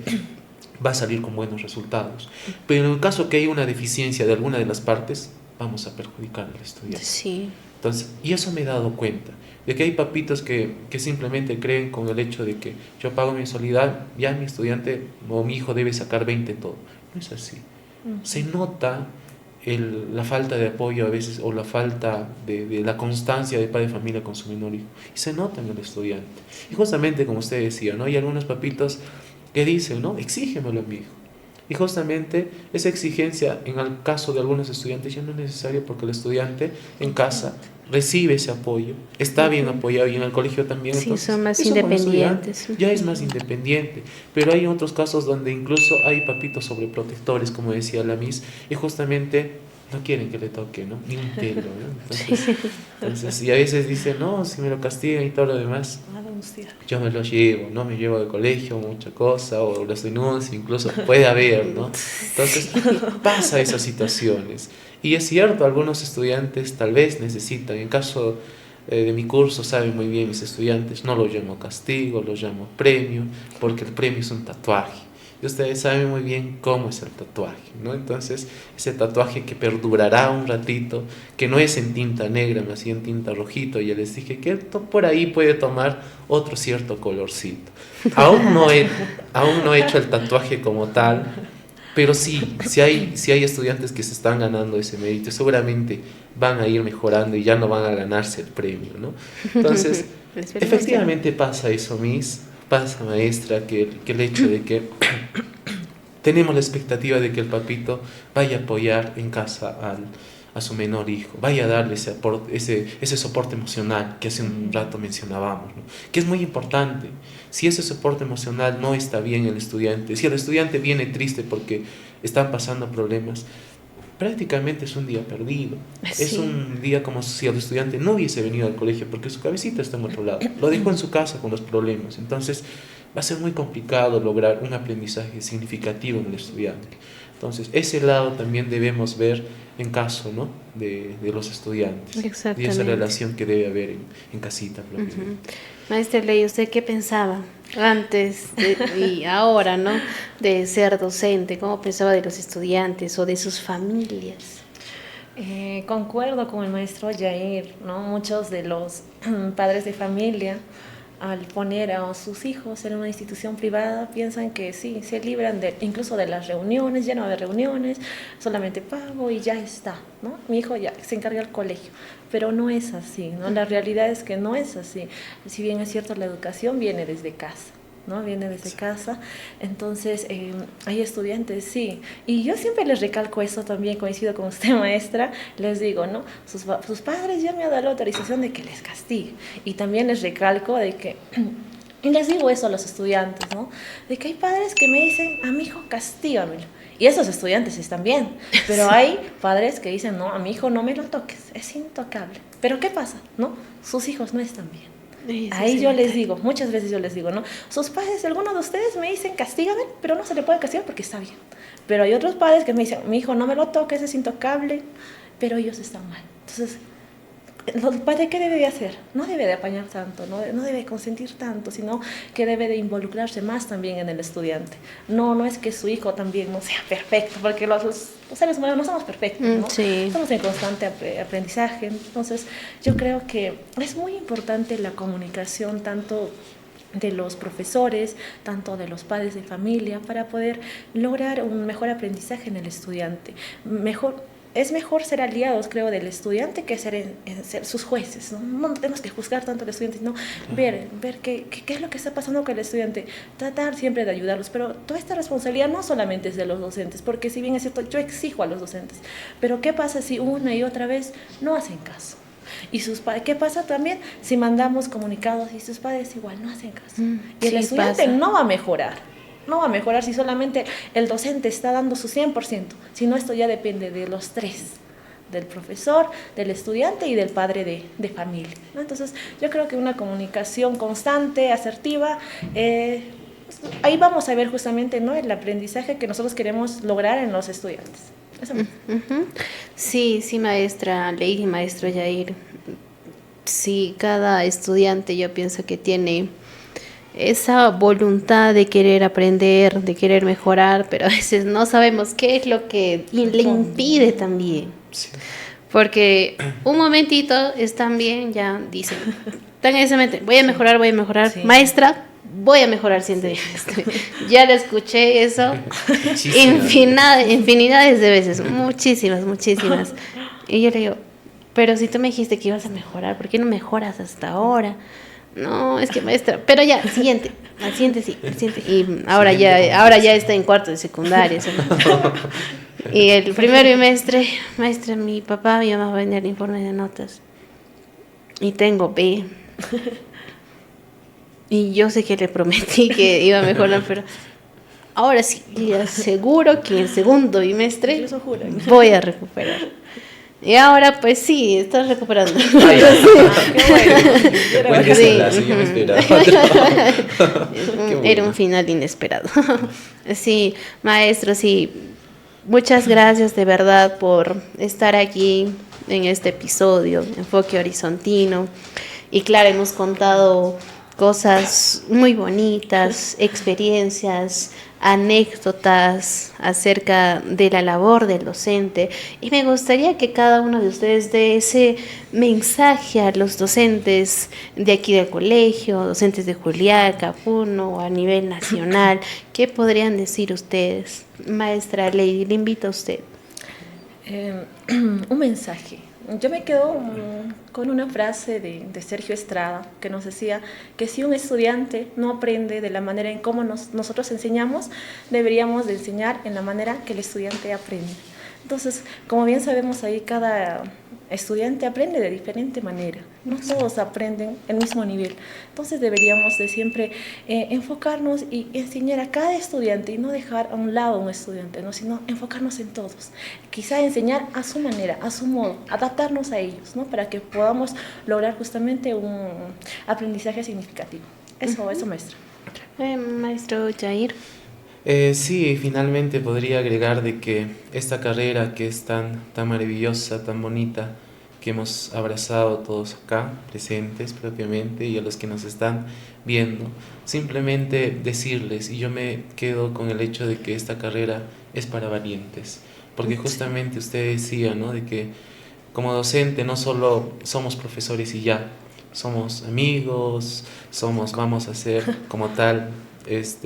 va a salir con buenos resultados. Pero en el caso que hay una deficiencia de alguna de las partes, vamos a perjudicar al estudiante. Sí. Entonces, y eso me he dado cuenta, de que hay papitos que simplemente creen con el hecho de que yo pago mi mensualidad, ya mi estudiante o mi hijo debe sacar 20 en todo. No es así. Se nota la falta de apoyo a veces o la falta de la constancia de padre de familia con su menor hijo. Y se nota en el estudiante. Y justamente como usted decía, ¿no? Hay algunos papitos que dicen, ¿no? Exígemelo a mi hijo. Y justamente esa exigencia, en el caso de algunos estudiantes, ya no es necesaria porque el estudiante en casa recibe ese apoyo, está bien apoyado y en el colegio también. Sí, Entonces, son más eso como estudiante independientes. ya es más independiente. Pero hay otros casos donde incluso hay papitos sobreprotectores, como decía la Miss, y justamente no quieren que le toque, ¿no? Ni un pelo, ¿no? Entonces, y a veces dicen, no, si me lo castigan y todo lo demás, yo me lo llevo, ¿no? Me llevo de colegio, mucha cosa, o los denuncio, incluso puede haber, ¿no? Entonces, pasa esas situaciones. Y es cierto, algunos estudiantes tal vez necesitan, en caso de mi curso, saben muy bien mis estudiantes, no lo llamo castigo, lo llamo premio, porque el premio es un tatuaje. Y ustedes saben muy bien cómo es el tatuaje, ¿no? Entonces, ese tatuaje que perdurará un ratito, que no es en tinta negra, más bien en tinta rojito, ya les dije que por ahí puede tomar otro cierto colorcito. Aún no he hecho el tatuaje como tal, pero sí, si hay estudiantes que se están ganando ese mérito, seguramente van a ir mejorando y ya no van a ganarse el premio, ¿no? Entonces, efectivamente pasa eso, pasa, maestra, que el hecho de que tenemos la expectativa de que el papito vaya a apoyar en casa a su menor hijo, vaya a darle ese soporte emocional que hace un rato mencionábamos, ¿no? Que es muy importante. Si ese soporte emocional no está bien en el estudiante, si el estudiante viene triste porque están pasando problemas, prácticamente es un día perdido. Sí. Es un día como si el estudiante no hubiese venido al colegio porque su cabecita está en otro lado. Lo dejó en su casa con los problemas. Entonces va a ser muy complicado lograr un aprendizaje significativo en el estudiante. Entonces ese lado también debemos ver en caso, ¿no? de los estudiantes. Y esa relación que debe haber en casita. Maestra Ley, ¿usted qué pensaba antes y ahora, ¿no? de ser docente? ¿Cómo pensaba de los estudiantes o de sus familias? Concuerdo con el maestro Jair, ¿no? Muchos de los padres de familia, al poner a sus hijos en una institución privada, piensan que sí, se libran incluso de las reuniones, ya no va a haber reuniones, solamente pago y ya está, ¿no? Mi hijo ya se encarga del colegio, pero no es así, ¿no? La realidad es que no es así. Si bien es cierto, la educación viene desde casa, ¿no? Viene desde casa. Entonces, hay estudiantes, sí. Y yo siempre les recalco eso también, coincido con usted, maestra, les digo, ¿no? Sus padres ya me han dado la autorización de que les castigue. Y también les recalco de que, y les digo eso a los estudiantes, ¿no? De que hay padres que me dicen, a mi hijo castígamelo. Y esos estudiantes están bien, pero hay padres que dicen, no, a mi hijo no me lo toques, es intocable. Pero ¿qué pasa? ¿No? Sus hijos no están bien. Ahí yo les digo, muchas veces yo les digo, ¿no? Sus padres, algunos de ustedes me dicen, castígame, pero no se le puede castigar porque está bien. Pero hay otros padres que me dicen, mi hijo no me lo toques, es intocable, pero ellos están mal. Entonces, el padre, ¿qué debe de hacer? No debe de apañar tanto, no debe consentir tanto, sino que debe de involucrarse más también en el estudiante. No es que su hijo también no sea perfecto, porque los seres humanos no somos perfectos, ¿no? Sí. Somos en constante aprendizaje. Entonces, yo creo que es muy importante la comunicación tanto de los profesores, tanto de los padres de familia, para poder lograr un mejor aprendizaje en el estudiante. Es mejor ser aliados, creo, del estudiante que ser sus jueces, ¿no? No tenemos que juzgar tanto al estudiante, sino ver qué es lo que está pasando con el estudiante, tratar siempre de ayudarlos, pero toda esta responsabilidad no solamente es de los docentes, porque si bien es cierto, yo exijo a los docentes, pero ¿qué pasa si una y otra vez no hacen caso? Y ¿qué pasa también si mandamos comunicados y sus padres igual no hacen caso? Y el estudiante no va a mejorar. No va a mejorar si solamente el docente está dando su 100%, sino esto ya depende de los tres, del profesor, del estudiante y del padre de familia, ¿no? Entonces, yo creo que una comunicación constante, asertiva, ahí vamos a ver justamente, ¿no? el aprendizaje que nosotros queremos lograr en los estudiantes. Eso mismo. Sí, maestra Ley y maestro Jair. Sí, cada estudiante yo pienso que tiene esa voluntad de querer aprender, de querer mejorar, pero a veces no sabemos qué es lo que le impide también. Sí. Porque un momentito están bien, ya dicen, están en ese momento, voy a mejorar, sí. Maestra, voy a mejorar, siente. Sí. Ya le escuché eso infinidades de veces, muchísimas. Y yo le digo, pero si tú me dijiste que ibas a mejorar, ¿por qué no mejoras hasta ahora? No, es que maestra, pero ya, al siguiente sí, al siguiente. Y ahora ya está en cuarto de secundaria. ¿Sí? Y el primer bimestre, maestra, mi papá me va a vender el informe de notas. Y tengo B. Y yo sé que le prometí que iba a mejorar, pero ahora sí, le aseguro que en el segundo bimestre voy a recuperar. Y ahora pues sí, estás recuperando. Ay, Qué bueno. buen desenlace, yo me esperaba. Era un final inesperado. Sí, maestro, sí. Muchas gracias de verdad por estar aquí en este episodio, Enfoque Horizontino. Y claro, hemos contado cosas muy bonitas, experiencias, anécdotas acerca de la labor del docente. Y me gustaría que cada uno de ustedes dé ese mensaje a los docentes de aquí del colegio, docentes de Juliaca, Puno o a nivel nacional. ¿Qué podrían decir ustedes? Maestra Lady, le invito a usted. Un mensaje. Yo me quedo con una frase de Sergio Estrada que nos decía que si un estudiante no aprende de la manera en cómo nosotros enseñamos, deberíamos de enseñar en la manera que el estudiante aprende. Entonces, como bien sabemos ahí, cada estudiante aprende de diferente manera, no todos aprenden el mismo nivel. Entonces deberíamos de siempre enfocarnos y enseñar a cada estudiante y no dejar a un lado a un estudiante, ¿no? Sino enfocarnos en todos. Quizá enseñar a su manera, a su modo, adaptarnos a ellos, ¿no? Para que podamos lograr justamente un aprendizaje significativo. Eso, maestra. Maestro Jair. Sí, finalmente podría agregar de que esta carrera que es tan maravillosa, tan bonita, que hemos abrazado todos acá, presentes propiamente, y a los que nos están viendo, simplemente decirles, y yo me quedo con el hecho de que esta carrera es para valientes, porque justamente usted decía, ¿no?, de que como docente no solo somos profesores y ya, somos amigos, vamos a ser como tal,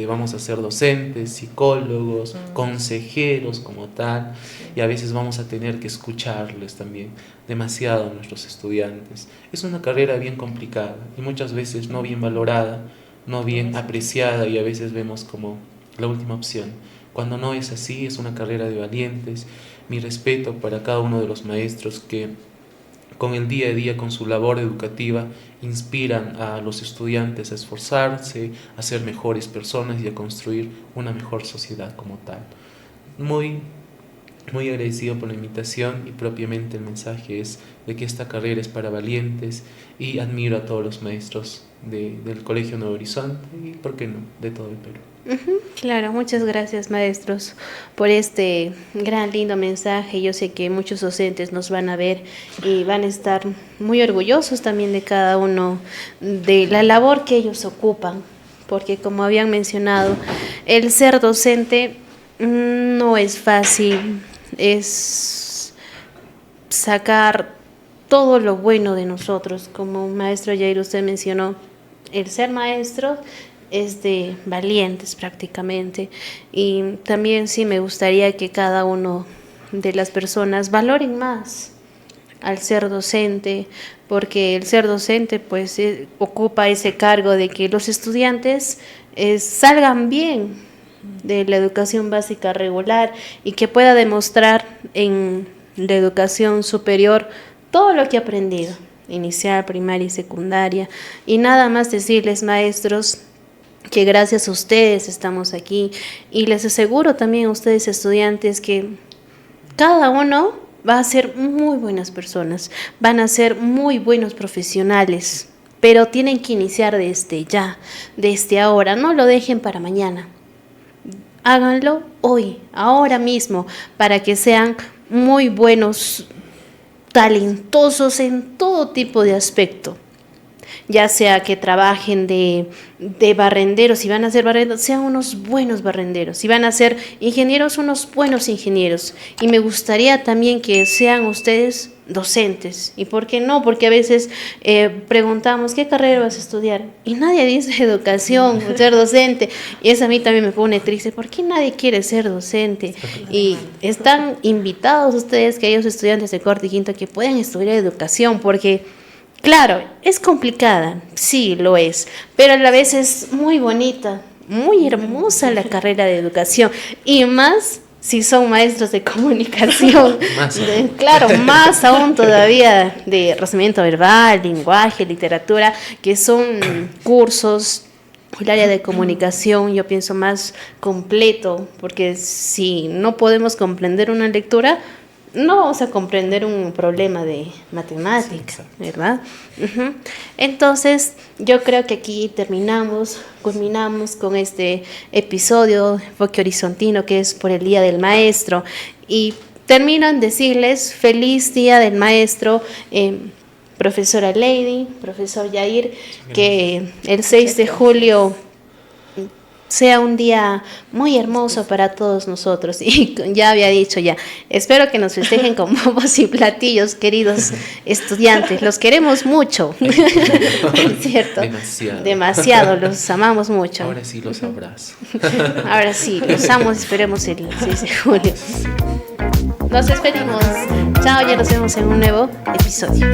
vamos a ser docentes, psicólogos, consejeros como tal, y a veces vamos a tener que escucharles también demasiado a nuestros estudiantes. Es una carrera bien complicada y muchas veces no bien valorada, no bien apreciada, y a veces vemos como la última opción. Cuando no es así, es una carrera de valientes. Mi respeto para cada uno de los maestros que con el día a día, con su labor educativa, inspiran a los estudiantes a esforzarse, a ser mejores personas y a construir una mejor sociedad como tal. Muy agradecido por la invitación, y propiamente el mensaje es de que esta carrera es para valientes, y admiro a todos los maestros del Colegio Nuevo Horizonte y, ¿por qué no?, de todo el Perú. Claro, muchas gracias, maestros, por este gran lindo mensaje. Yo sé que muchos docentes nos van a ver y van a estar muy orgullosos también de cada uno, de la labor que ellos ocupan, porque como habían mencionado, el ser docente no es fácil, es sacar todo lo bueno de nosotros. Como maestro Jair, usted mencionó, el ser maestro es de valientes prácticamente, y también sí me gustaría que cada uno de las personas valoren más al ser docente, porque el ser docente pues ocupa ese cargo de que los estudiantes salgan bien de la educación básica regular y que pueda demostrar en la educación superior todo lo que ha aprendido, inicial, primaria y secundaria. Y nada más decirles, maestros, que gracias a ustedes estamos aquí, y les aseguro también a ustedes, estudiantes, que cada uno va a ser muy buenas personas, van a ser muy buenos profesionales, pero tienen que iniciar desde ya, desde ahora. No lo dejen para mañana, háganlo hoy, ahora mismo, para que sean muy buenos, talentosos en todo tipo de aspecto. Ya sea que trabajen de barrenderos, si van a ser barrenderos, sean unos buenos barrenderos, si van a ser ingenieros, unos buenos ingenieros. Y me gustaría también que sean ustedes docentes. ¿Y por qué no? Porque a veces preguntamos, ¿qué carrera vas a estudiar? Y nadie dice educación, ser docente. Y eso a mí también me pone triste. ¿Por qué nadie quiere ser docente? Y están invitados ustedes, aquellos estudiantes de cuarto y quinto, que puedan estudiar educación, porque Claro, es complicada, sí lo es, pero a la vez es muy bonita, muy hermosa la carrera de educación y más si son maestros de comunicación. Más aún. Claro, más aún todavía de razonamiento verbal, lenguaje, literatura, que son cursos. El área de comunicación yo pienso más completo, porque si no podemos comprender una lectura, no vamos a comprender un problema de matemática, Sí, exacto. ¿verdad? Ujú. Entonces, yo creo que aquí culminamos con este episodio Enfoque Horizontino, que es por el Día del Maestro. Y termino en decirles feliz Día del Maestro, profesora Lady, profesor Yair, que el 6 de julio sea un día muy hermoso para todos nosotros. Y ya había dicho ya, espero que nos festejen con bombos y platillos, queridos estudiantes. Los queremos mucho, ¿cierto? Demasiado. Demasiado, los amamos mucho. Ahora sí los abrazo. Ahora sí, los amo, esperemos el 6 de julio. Nos despedimos. Chao, ya nos vemos en un nuevo episodio.